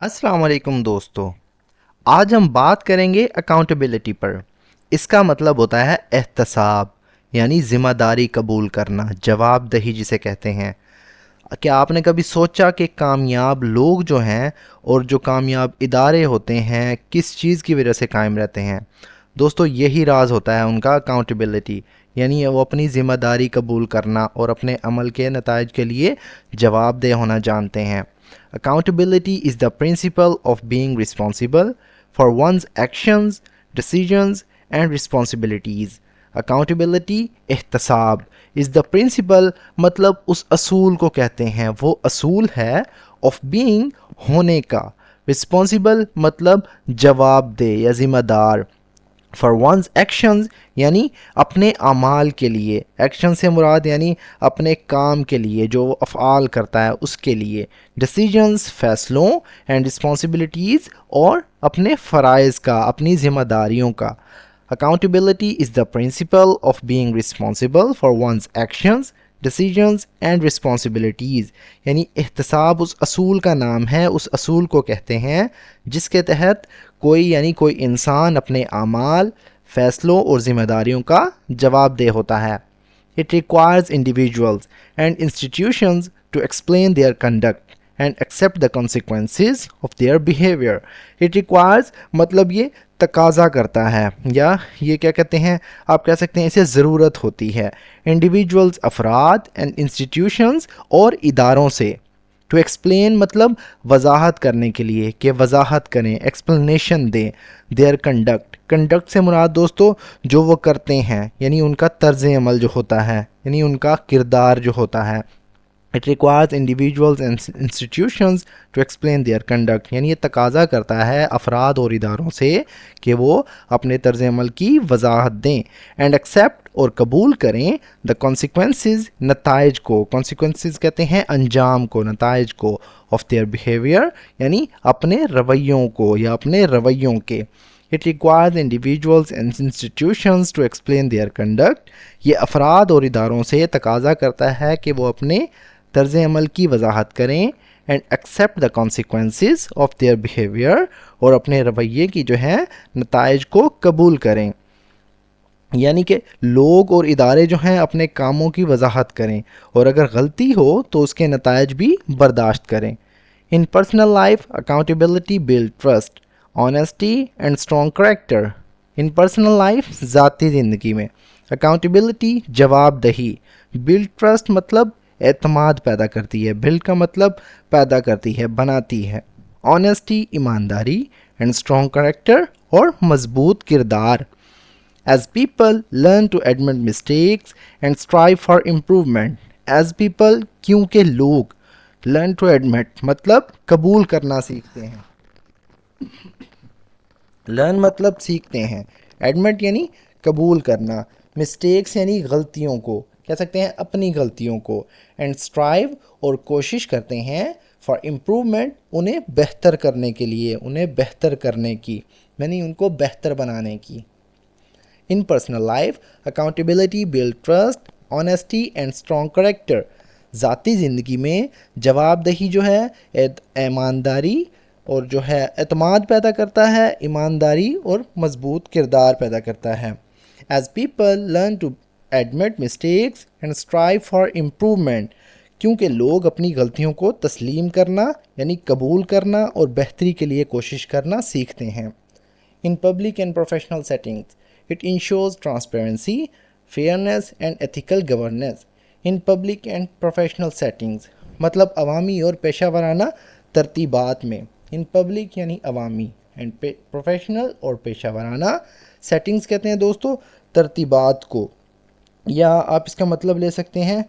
السلام علیکم دوستو، آج ہم بات کریں گے اکاؤنٹیبلٹی پر۔ اس کا مطلب ہوتا ہے احتساب، یعنی ذمہ داری قبول کرنا، جواب دہی جسے کہتے ہیں۔ کیا آپ نے کبھی سوچا کہ کامیاب لوگ جو ہیں اور جو کامیاب ادارے ہوتے ہیں کس چیز کی وجہ سے قائم رہتے ہیں؟ دوستو یہی راز ہوتا ہے ان کا اکاؤنٹیبلٹی، یعنی وہ اپنی ذمہ داری قبول کرنا اور اپنے عمل کے نتائج کے لیے جواب دہ ہونا جانتے ہیں۔ Accountability is the principle of being responsible for one's actions, decisions and responsibilities. Accountability احتساب is the principle، مطلب اس اصول کو کہتے ہیں، وہ اصول ہے of being ہونے کا، responsible مطلب جواب دہ یا ذمہ دار، فار ونز ایکشنز یعنی اپنے اعمال کے لیے، ایکشن سے مراد یعنی اپنے کام کے لیے جو وہ افعال کرتا ہے اس کے لیے، ڈیسیجنز فیصلوں، اینڈ رسپانسبلٹیز اور اپنے فرائض کا، اپنی ذمہ داریوں کا۔ Accountability is the principle of being responsible for one's actions, decisions and responsibilities, یعنی احتساب اس اصول کا نام ہے، اس اصول کو کہتے ہیں جس کے تحت کوئی انسان اپنے اعمال، فیصلوں اور ذمہ داریوں کا جواب دہ ہوتا ہے۔ It requires individuals and institutions to explain their conduct and accept the consequences of their behavior. It requires مطلب یہ تقاضا کرتا ہے، یا یہ کیا کہتے ہیں، آپ کہہ سکتے ہیں اسے ضرورت ہوتی ہے، انڈیویجولز افراد اینڈ انسٹیٹیوشنز اور اداروں سے، ٹو ایکسپلین مطلب وضاحت کرنے کے لیے، کہ وضاحت کریں، ایکسپلینیشن دیں، دیئر کنڈکٹ، کنڈکٹ سے مراد دوستو جو وہ کرتے ہیں، یعنی ان کا طرز عمل جو ہوتا ہے، یعنی ان کا کردار جو ہوتا ہے۔ It requires individuals and institutions to explain their conduct، یعنی یہ تقاضا کرتا ہے افراد اور اداروں سے کہ وہ اپنے طرز عمل کی وضاحت دیں، and accept اور قبول کریں the consequences نتائج کو، consequences کہتے ہیں انجام کو، نتائج کو، of their behavior یعنی اپنے رویوں کو یا اپنے رویوں کے۔ It requires individuals and institutions to explain their conduct، یہ افراد اور اداروں سے تقاضا کرتا ہے کہ وہ اپنے طرز عمل کی وضاحت کریں، and accept the consequences of their behaviour, اور اپنے رویے کی جو ہے نتائج کو قبول کریں، یعنی کہ لوگ اور ادارے جو ہیں اپنے کاموں کی وضاحت کریں اور اگر غلطی ہو تو اس کے نتائج بھی برداشت کریں۔ In personal life accountability build trust, honesty and strong character. In personal life ذاتی زندگی میں اکاؤنٹیبلٹی جواب دہی، بلڈ ٹرسٹ مطلب اعتماد پیدا کرتی ہے، بلڈ کا مطلب پیدا کرتی ہے، بناتی ہے، آنیسٹی ایمانداری، اینڈ اسٹرانگ کریکٹر اور مضبوط کردار۔ As people learn to admit mistakes and strive for improvement. As people کیونکہ لوگ، learn to admit مطلب قبول کرنا سیکھتے ہیں، learn مطلب سیکھتے ہیں، admit یعنی قبول کرنا، mistakes یعنی غلطیوں کو، کہہ سکتے ہیں اپنی غلطیوں کو، and strive اور کوشش کرتے ہیں for improvement انہیں بہتر کرنے کے لیے، انہیں بہتر کرنے کی، یعنی ان کو بہتر بنانے کی۔ In personal life, accountability builds trust, honesty and strong character. ذاتی زندگی میں جواب دہی جو ہے ایمانداری اور جو ہے اعتماد پیدا کرتا ہے، ایمانداری اور مضبوط کردار پیدا کرتا ہے۔ As people learn to admit mistakes and strive for improvement، کیونکہ لوگ اپنی غلطیوں کو تسلیم کرنا یعنی قبول کرنا اور بہتری کے لیے کوشش کرنا سیکھتے ہیں۔ In public and professional settings, it ensures transparency, fairness and ethical governance. In public and professional settings مطلب عوامی اور پیشہ ورانہ ترتیبات میں، in public یعنی عوامی، and professional اور پیشہ ورانہ settings کہتے ہیں دوستو ترتیبات کو، یا آپ اس کا مطلب لے سکتے ہیں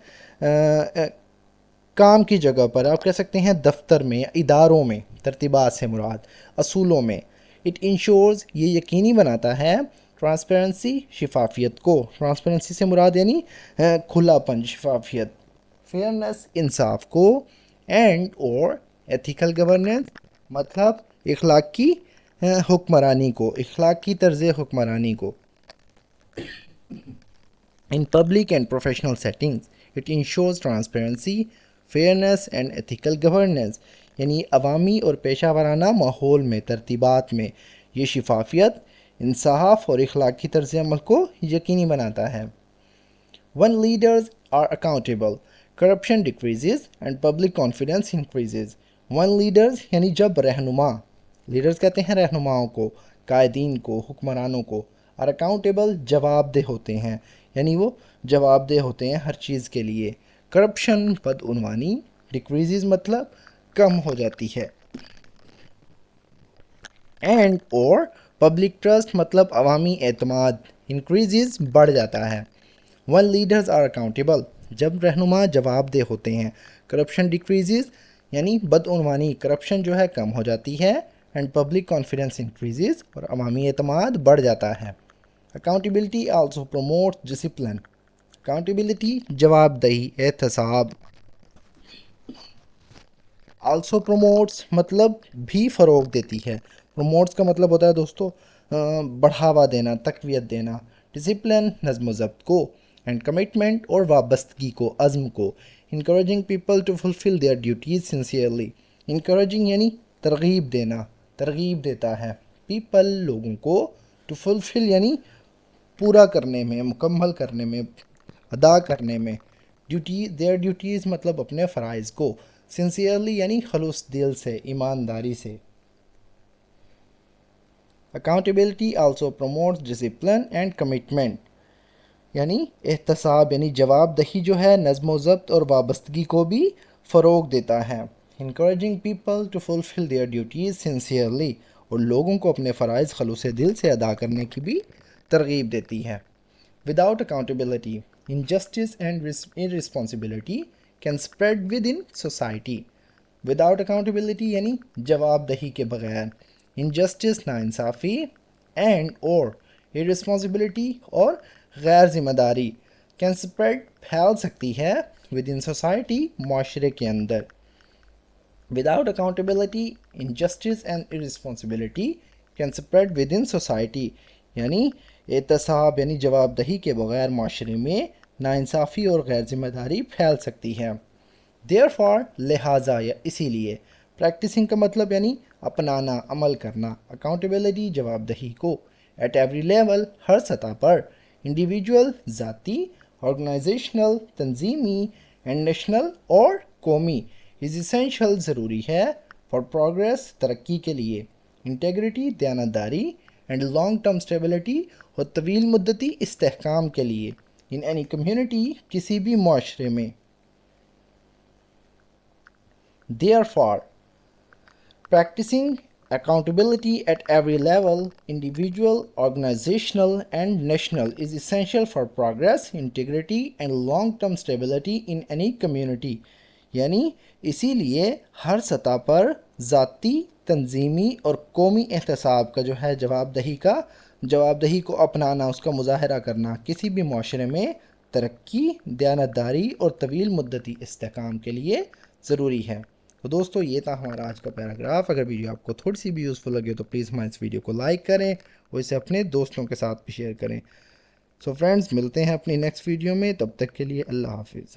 کام کی جگہ پر، آپ کہہ سکتے ہیں دفتر میں، اداروں میں، ترتیبات سے مراد اصولوں میں۔ اٹ انشورز یہ یقینی بناتا ہے، ٹرانسپیرنسی شفافیت کو، ٹرانسپیرنسی سے مراد یعنی کھلا پن، شفافیت، فیئرنس انصاف کو، اینڈ اور ایتھیکل گورننس مطلب اخلاقی حکمرانی کو، اخلاقی طرز حکمرانی کو۔ In public and professional settings, it ensures transparency, fairness and ethical governance. یعنی عوامی اور پیشہ ورانہ ماحول میں، ترتیبات میں یہ شفافیت، انصاف اور اخلاقی طرز عمل کو یقینی بناتا ہے۔ When leaders are accountable, corruption decreases and public confidence increases. When leaders یعنی جب رہنما، لیڈرز کہتے ہیں رہنماؤں کو، قائدین کو، حکمرانوں کو، اور اکاؤنٹیبل جواب دہ ہوتے ہیں، یعنی وہ جواب دہ ہوتے ہیں ہر چیز کے لیے۔ کرپشن بدعنوانی، ڈکریزز مطلب کم ہو جاتی ہے، اینڈ اور پبلک ٹرسٹ مطلب عوامی اعتماد، انکریزز بڑھ جاتا ہے۔ When leaders are accountable، جب رہنما جواب دہ ہوتے ہیں، کرپشن ڈکریزز یعنی بدعنوانی، کرپشن جو ہے کم ہو جاتی ہے، اینڈ پبلک کانفیڈنس انکریزز اور عوامی اعتماد بڑھ جاتا ہے۔ Accountability also promotes discipline, accountability جواب دہی، احتساب۔ آلسو پروموٹس مطلب بھی فروغ دیتی ہے، پروموٹس کا مطلب ہوتا ہے دوستو بڑھاوا دینا، تقویت دینا، ڈسپلن نظم و ضبط کو، اینڈ کمٹمنٹ اور وابستگی کو، عزم کو، encouraging people to fulfil their duties sincerely, encouraging یعنی ترغیب دینا، ترغیب دیتا ہے، پیپل لوگوں کو، ٹو فلفل یعنی پورا کرنے میں، مکمل کرنے میں، ادا کرنے میں، دیئر ڈیوٹیز مطلب اپنے فرائض کو، سنسیئرلی یعنی خلوص دل سے، ایمانداری سے۔ Accountability also promotes discipline and commitment, یعنی احتساب یعنی جواب دہی جو ہے نظم و ضبط اور وابستگی کو بھی فروغ دیتا ہے۔ Encouraging people to fulfil their duties sincerely, اور لوگوں کو اپنے فرائض خلوص دل سے ادا کرنے کی بھی ترغیب دیتی ہے۔ Without accountability, injustice and irresponsibility can spread within society. Without accountability یعنی جواب دہی کے بغیر، انجسٹس ناانصافی، اینڈ اور irresponsibility اور غیر ذمہ داری، کین اسپریڈ پھیل سکتی ہے، ود ان سوسائٹی معاشرے کے اندر۔ Without accountability, injustice and irresponsibility can spread within society, یعنی احتساب یعنی جواب دہی کے بغیر معاشرے میں ناانصافی اور غیر ذمہ داری پھیل سکتی ہے۔ Therefore لہٰذا یا اسی لیے، پریکٹسنگ کا مطلب یعنی اپنانا، عمل کرنا، اکاؤنٹیبلٹی جواب دہی کو، ایٹ ایوری لیول ہر سطح پر، انڈیویجول ذاتی، آرگنائزیشنل تنظیمی، اینڈ نیشنل اور قومی، از اسینشیل ضروری ہے، فار پروگریس ترقی کے لیے، انٹیگریٹی دیانتداری، اینڈ لانگ ٹرم اسٹیبلٹی اور طویل مدتی استحکام کے لیے، ان اینی کمیونٹی کسی بھی معاشرے میں۔ Therefore practicing accountability at every level, individual, organizational and national, is essential for progress, integrity and long-term stability in any community. یعنی اسی لیے ہر سطح پر ذاتی، تنظیمی اور قومی احتساب کا جو ہے جواب دہی کو اپنانا، اس کا مظاہرہ کرنا کسی بھی معاشرے میں ترقی، دیانتداری اور طویل مدتی استحکام کے لیے ضروری ہے۔ تو دوستو یہ تھا ہمارا آج کا پیراگراف۔ اگر ویڈیو آپ کو تھوڑی سی بھی یوزفل لگے تو پلیز ہمارے اس ویڈیو کو لائک کریں اور اسے اپنے دوستوں کے ساتھ بھی شیئر کریں۔ سو فرینڈز، ملتے ہیں اپنی نیکسٹ ویڈیو میں، تب تک کے لیے اللہ حافظ۔